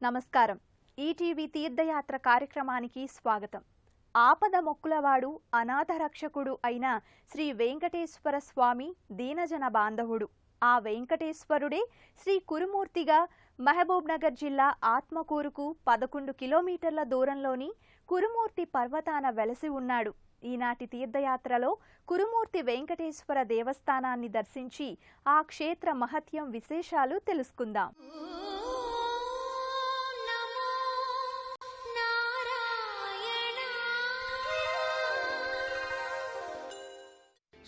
నమస్కారం. ఈటీవీ తీర్థయాత్ర కార్యక్రమానికి స్వాగతం. ఆపద మొక్కులవాడు అనాథ రక్షకుడు అయిన శ్రీ వెంకటేశ్వర స్వామి దీనజన బాంధవుడు. ఆ వెంకటేశ్వరుడే శ్రీ కురుమూర్తిగా మహబూబ్ నగర్ జిల్లా ఆత్మకూరుకు 11 కిలోమీటర్ల దూరంలోని కురుమూర్తి పర్వతాన వెలసి ఉన్నాడు. ఈనాటి తీర్థయాత్రలో కురుమూర్తి వెంకటేశ్వర దేవస్థానాన్ని దర్శించి ఆ క్షేత్ర మహత్యం విశేషాలు తెలుసుకుందాం.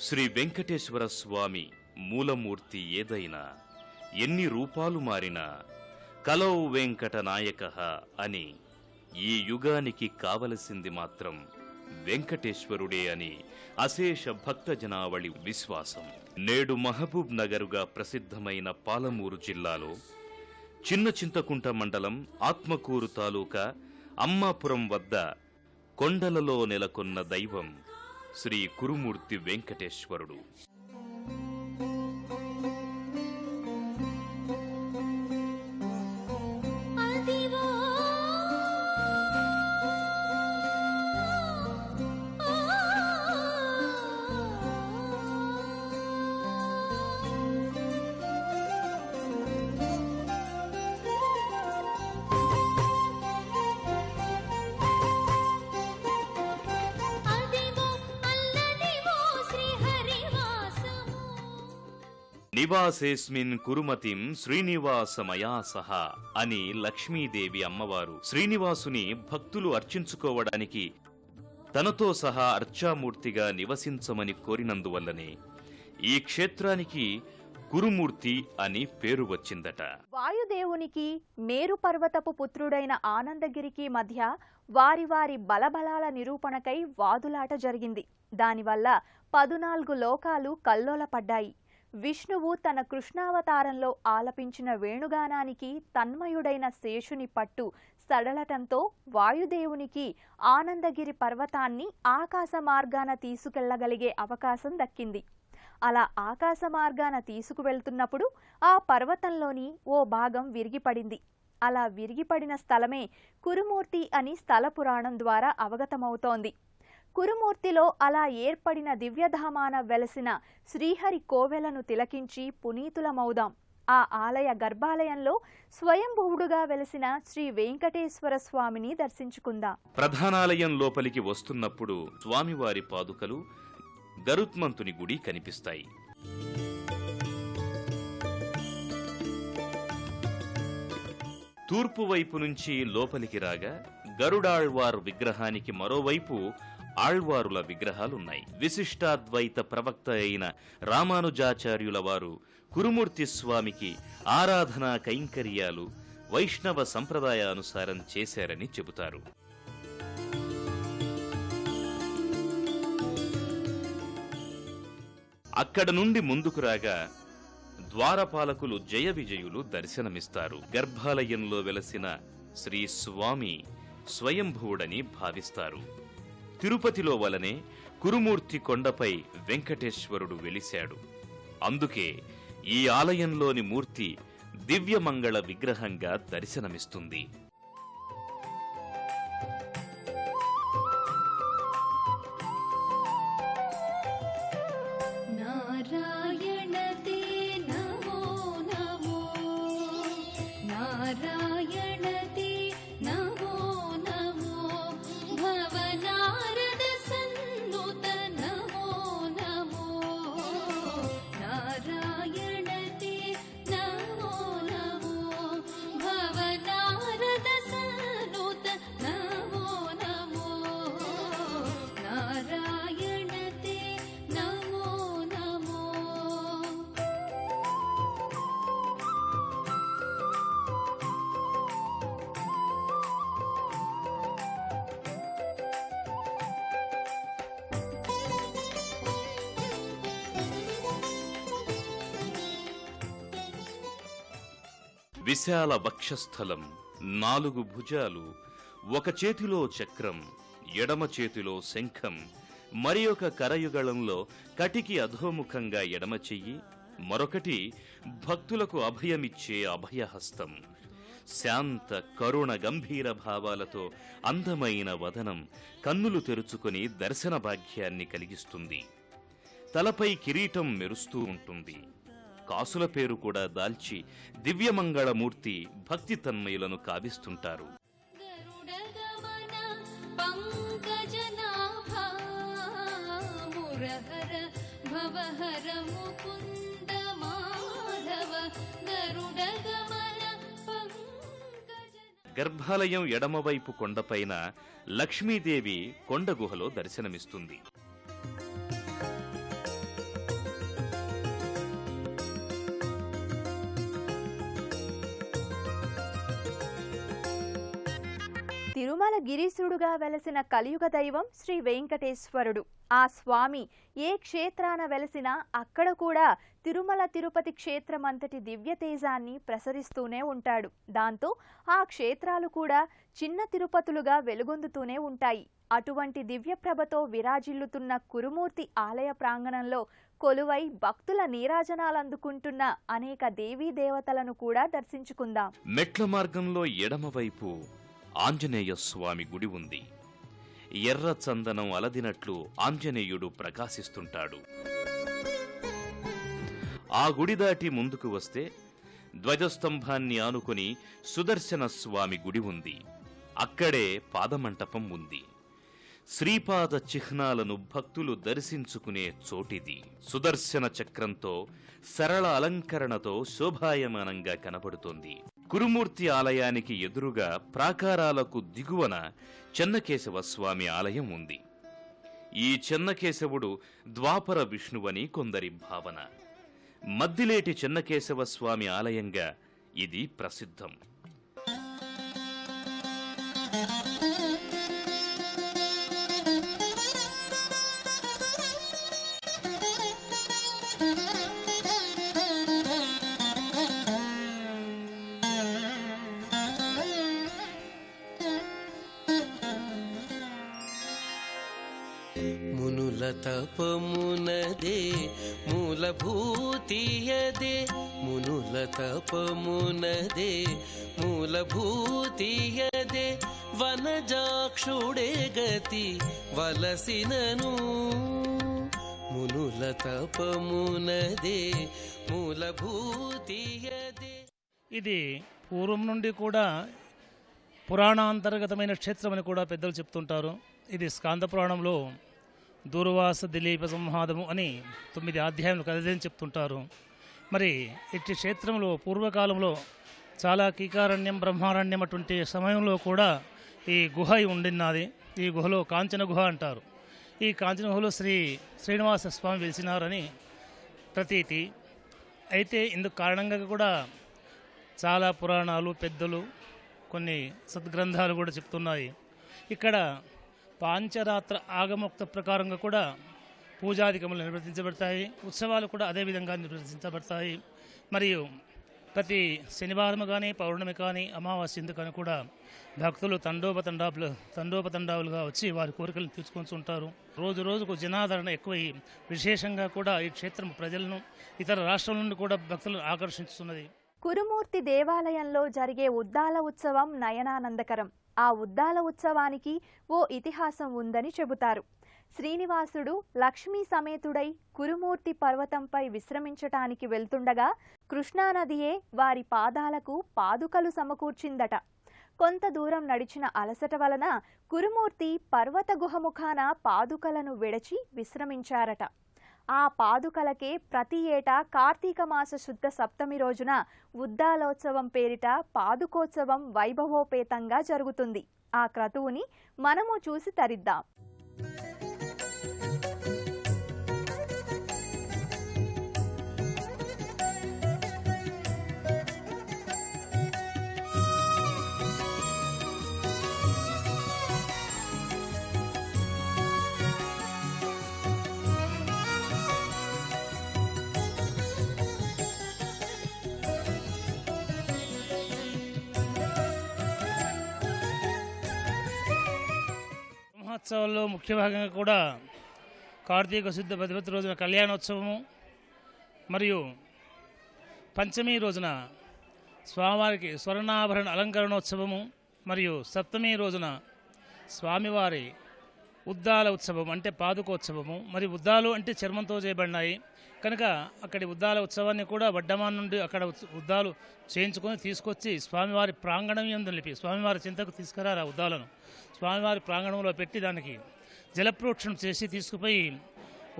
శ్రీ వెంకటేశ్వర స్వామి మూలమూర్తి ఏదైనా, ఎన్ని రూపాలు మారినా కలౌ వెంకట నాయకః అని ఈ యుగానికి కావలసింది మాత్రం వెంకటేశ్వరుడే అని అశేష భక్తజనావళి విశ్వాసం. నేడు మహబూబ్ నగరుగా ప్రసిద్ధమైన పాలమూరు జిల్లాలో చిన్న చింతకుంట మండలం ఆత్మకూరు తాలూకా అమ్మాపురం వద్ద కొండలలో నెలకొన్న దైవం శ్రీ కురుమూర్తి వెంకటేశ్వరుడు. నివాసేస్మిన్ కురుమతిం శ్రీనివాసమయా సహ అని లక్ష్మీదేవి అమ్మవారు శ్రీనివాసుని భక్తులు అర్చించుకోవడానికి తనతో సహా అర్చామూర్తిగా నివసించమని కోరినందువల్లనే ఈ క్షేత్రానికి కురుమూర్తి అని పేరు వచ్చిందట. వాయుదేవునికి మేరు పర్వతపు పుత్రుడైన ఆనందగిరికి మధ్య వారి వారి బలబలాల నిరూపణకై వాదులాట జరిగింది. దానివల్ల 14 లోకాలు కల్లోలపడ్డాయి. విష్ణువు తన కృష్ణావతారంలో ఆలపించిన వేణుగానానికి తన్మయుడైన శేషుని పట్టు సడలటంతో వాయుదేవునికి ఆనందగిరి పర్వతాన్ని ఆకాశ మార్గాన తీసుకెళ్లగలిగే అవకాశం దక్కింది. అలా ఆకాశ మార్గాన తీసుకువెళ్తున్నప్పుడు ఆ పర్వతంలోని ఓ భాగం విరిగిపడింది. అలా విరిగిపడిన స్థలమే కురుమూర్తి అని స్థల పురాణం ద్వారా అవగతమవుతోంది. కురుమూర్తిలో అలా ఏర్పడిన దివ్యధామాన వెలసిన శ్రీహరి కోవెలను తిలకించి పునీతులమౌదాం. ఆ ఆలయ గర్భాలయంలో స్వయంభువుడుగా వెలసిన శ్రీ వెంకటేశ్వర స్వామిని దర్శించుకుందాం. ప్రధానాలయం లోపలికి వస్తున్నప్పుడు స్వామివారి పాదుకలు, గరుత్మంతుని గుడి కనిపిస్తాయి. తూర్పు వైపు నుంచి లోపలికి రాగా గరుడాళ్వార్ విగ్రహానికి మరోవైపు ఆళ్వారుల విగ్రహాలున్నాయి. విశిష్టాద్వైత ప్రవక్త అయిన రామానుజాచార్యుల వారు కురుమూర్తి స్వామికి ఆరాధనా కైంకర్యాలు వైష్ణవ సంప్రదాయానుసారం చేశారని చెబుతారు. అక్కడ నుండి ముందుకు రాగా ద్వారపాలకులు జయ విజయులు దర్శనమిస్తారు. గర్భాలయంలో వెలసిన శ్రీ స్వామి స్వయంభువుడని భావిస్తారు. తిరుపతిలో వలనే కురుమూర్తి కొండపై వెంకటేశ్వరుడు వెలిశాడు. అందుకే ఈ ఆలయంలోని మూర్తి దివ్యమంగళ విగ్రహంగా దర్శనమిస్తుంది. విశాల వక్షస్థలం, 4 భుజాలు, ఒక చేతిలో చక్రం, ఎడమ చేతిలో శంఖం, మరి ఒక కరయుగళంలో కటికి అధోముఖంగా ఎడమ చెయ్యి, మరొకటి భక్తులకు అభయమిచ్చే అభయహస్తం. శాంత కరుణ గంభీర భావాలతో అందమైన వదనం కన్నులు తెరుచుకుని దర్శన భాగ్యాన్ని కలిగిస్తుంది. తలపై కిరీటం మెరుస్తూ ఉంటుంది. కాసుల పేరు కూడా దాల్చి దివ్యమంగళమూర్తి భక్తి తన్మయులను కావిస్తుంటారు. గర్భాలయం ఎడమవైపు కొండపైన లక్ష్మీదేవి కొండ గుహలో దర్శనమిస్తుంది. తిరుమల గిరీశుడుగా వెలసిన కలియుగ దైవం శ్రీ వెంకటేశ్వరుడు. ఆ స్వామి ఏ క్షేత్రాన వెలసినా అక్కడ కూడా తిరుమల తిరుపతి క్షేత్రమంతటి దివ్య తేజాన్ని ప్రసరిస్తూనే ఉంటాడు. దాంతో ఆ క్షేత్రాలు కూడా చిన్న తిరుపతులుగా వెలుగొందుతూనే ఉంటాయి. అటువంటి దివ్యప్రభతో విరాజిల్లుతున్న కురుమూర్తి ఆలయ ప్రాంగణంలో కొలువై భక్తుల నీరాజనాలందుకుంటున్న అనేక దేవీ దేవతలను కూడా దర్శించుకుందాం. మెట్ల మార్గంలో ఎడమవైపు ఆంజనేయ స్వామి గుడి ఉంది. ఎర్ర చందనం అలదినట్లు ఆంజనేయుడు ప్రకాశిస్తుంటాడు. ఆ గుడి దాటి ముందుకు వస్తే ధ్వజస్తంభాన్ని ఆనుకుని సుదర్శన స్వామి గుడి ఉంది. అక్కడే పాదమంటపం ఉంది. శ్రీపాద చిహ్నాలను భక్తులు దర్శించుకునే చోటిది. సుదర్శన చక్రంతో సరళ అలంకరణతో శోభాయమానంగా కనబడుతోంది. కురుమూర్తి ఆలయానికి ఎదురుగా ప్రాకారాలకు దిగువన చెన్నకేశవ స్వామి ఆలయం ఉంది. ఈ చెన్నకేశవుడు ద్వాపర విష్ణువని కొందరి భావన. మద్దిలేటి చెన్నకేశవ స్వామి ఆలయంగా ఇది ప్రసిద్ధం. మునుల తపమునదే మూలభూతియదే, మునుల తపమునదే మూలభూతియదే, వనజాక్షుడే గతి వలసినను, మునుల తపమునదే మూలభూతియదే. ఇది పూర్వం నుండి కూడా పురాణాంతర్గతమైన క్షేత్రమని కూడా పెద్దలు చెప్తుంటారు. ఇది స్కాంద పురాణంలో దూర్వాస దిలీప సంహాదము అని 9 అధ్యాయాలు కలదని చెప్తుంటారు. మరి ఇట్టి క్షేత్రంలో పూర్వకాలంలో చాలా కీకారణ్యం బ్రహ్మారణ్యం అటువంటి సమయంలో కూడా ఈ గుహ ఉండిన్నది. ఈ గుహలో కాంచన గుహ అంటారు. ఈ కాంచన గుహలో శ్రీనివాస స్వామి వెలిసినారని ప్రతీతి. అయితే ఇందుకు కారణంగా కూడా చాలా పురాణాలు పెద్దలు కొన్ని సద్గ్రంథాలు కూడా చెప్తున్నాయి. ఇక్కడ పాంచరాత్ర ఆగమోక్త ప్రకారంగా కూడా పూజాధికములు నిర్వర్తించబడతాయి. ఉత్సవాలు కూడా అదేవిధంగా నిర్వర్తించబడతాయి. మరియు ప్రతి శనివారం కానీ పౌర్ణమి కానీ అమావాస్య కానీ కూడా భక్తులు తండోపతండాలుగా వచ్చి వారి కోరికలను తీర్చుకొని ఉంటారు. రోజు రోజుకు జనాదరణ ఎక్కువై విశేషంగా కూడా ఈ క్షేత్రం ప్రజలను ఇతర రాష్ట్రాల నుండి కూడా భక్తులను ఆకర్షిస్తున్నది. కురుమూర్తి దేవాలయంలో జరిగే ఉద్దాల ఉత్సవం నయనానందకరం. ఆ ఉద్దాల ఉత్సవానికి ఓ ఇతిహాసం ఉందని చెబుతారు. శ్రీనివాసుడు లక్ష్మీ సమేతుడై కురుమూర్తి పర్వతంపై విశ్రమించటానికి వెళ్తుండగా కృష్ణానదియే వారి పాదాలకు పాదుకలు సమకూర్చిందట. కొంత దూరం నడిచిన అలసట వలన కురుమూర్తి పర్వత గుహముఖాన పాదుకలను విడచి విశ్రమించారట. ఆ పాదుకలకే ప్రతి ఏటా కార్తీక మాస శుద్ధ సప్తమి రోజున ఉద్దాలోత్సవం పేరిట పాదుకోత్సవం వైభవోపేతంగా జరుగుతుంది. ఆ క్రతువుని మనము చూసి తరిద్దాం. బ్రహ్మోత్సవాల్లో ముఖ్య భాగంగా కూడా కార్తీక శుద్ధ 10వ రోజున కళ్యాణోత్సవము మరియు పంచమి రోజున స్వామివారికి స్వర్ణాభరణ అలంకరణోత్సవము మరియు సప్తమి రోజున స్వామివారి ఉద్దాల ఉత్సవం అంటే పాదుకోత్సవము. మరి ఉద్దాలు అంటే చర్మంతో చేయబడినాయి కనుక అక్కడి ఉద్దాల ఉత్సవాన్ని కూడా వడ్డమాన్ నుండి అక్కడ ఉద్దాలు చేయించుకొని తీసుకొచ్చి స్వామివారి ప్రాంగణం యందు నిలిపి స్వామివారి చింతకు తీసుకురారు. ఆ ఉద్దాలను స్వామివారి ప్రాంగణంలో పెట్టి దానికి జలప్రోక్షణ చేసి తీసుకుపోయి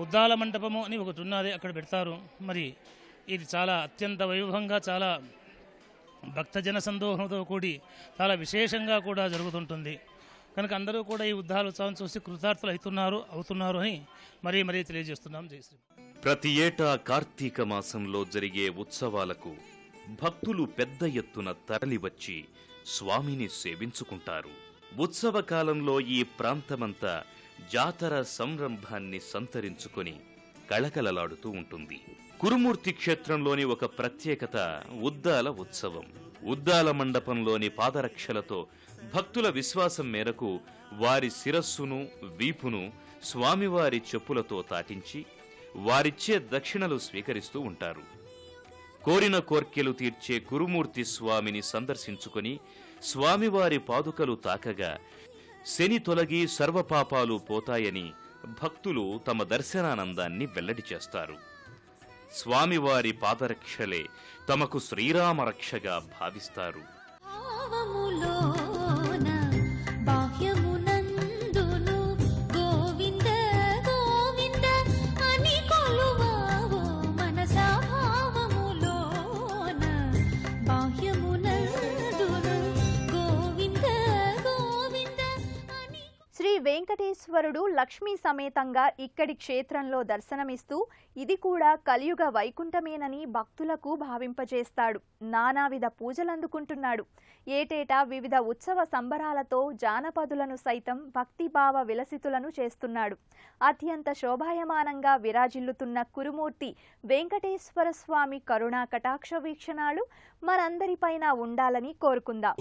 ఉద్దాల మంటపము అని ఒకటి ఉన్నది, అక్కడ పెడతారు. మరి ఇది చాలా అత్యంత వైభవంగా చాలా భక్తజన సందోహంతో కూడి చాలా విశేషంగా కూడా జరుగుతుంటుంది. కనుక అందరూ కూడా ఈ ఉద్దాల ఉత్సవం చూసి కృతార్థులు అవుతున్నారు అని మరీ తెలియజేస్తున్నాం. జై శ్రీ. ప్రతి ఏటా కార్తీక మాసంలో జరిగే ఉత్సవాలకు భక్తులు పెద్ద ఎత్తున తరలివచ్చి స్వామిని సేవించుకుంటారు. ఉత్సవ కాలంలో ఈ ప్రాంతమంతా జాతర సంరంభాన్ని సంతరించుకొని కళకళలాడుతూ ఉంటుంది. కురుమూర్తి క్షేత్రంలోని ఒక ప్రత్యేకత ఉద్దాల ఉత్సవం. ఉద్దాల మండపంలోని పాదరక్షలతో భక్తుల విశ్వాసం మేరకు వారి శిరస్సును వీపును స్వామివారి చెప్పులతో తాటించి వారిచ్చే దక్షిణలు స్వీకరిస్తూ ఉంటారు. కోరిన కోర్కెలు తీర్చే కురుమూర్తి స్వామిని సందర్శించుకొని స్వామివారి పాదుకలు తాకగా శని తొలగి సర్వపాపాలు పోతాయని భక్తులు తమ దర్శనానందాన్ని వెల్లడి చేస్తారు. స్వామివారి పాదరక్షలే తమకు శ్రీరామరక్షగా భావిస్తారు. శ్రీ వెంకటేశ్వరుడు లక్ష్మీ సమేతంగా ఇక్కడి క్షేత్రంలో దర్శనమిస్తూ ఇది కూడా కలియుగ వైకుంఠమేనని భక్తులకు భావింపజేస్తాడు. నానావిధ పూజలందుకుంటున్నాడు. ఏటేటా వివిధ ఉత్సవ సంబరాలతో జానపదులను సైతం భక్తిభావ విలసితులను చేస్తున్నాడు. అత్యంత శోభాయమానంగా విరాజిల్లుతున్న కురుమూర్తి వెంకటేశ్వర స్వామి కరుణా కటాక్ష వీక్షణాలు మనందరిపైన ఉండాలని కోరుకుందాం.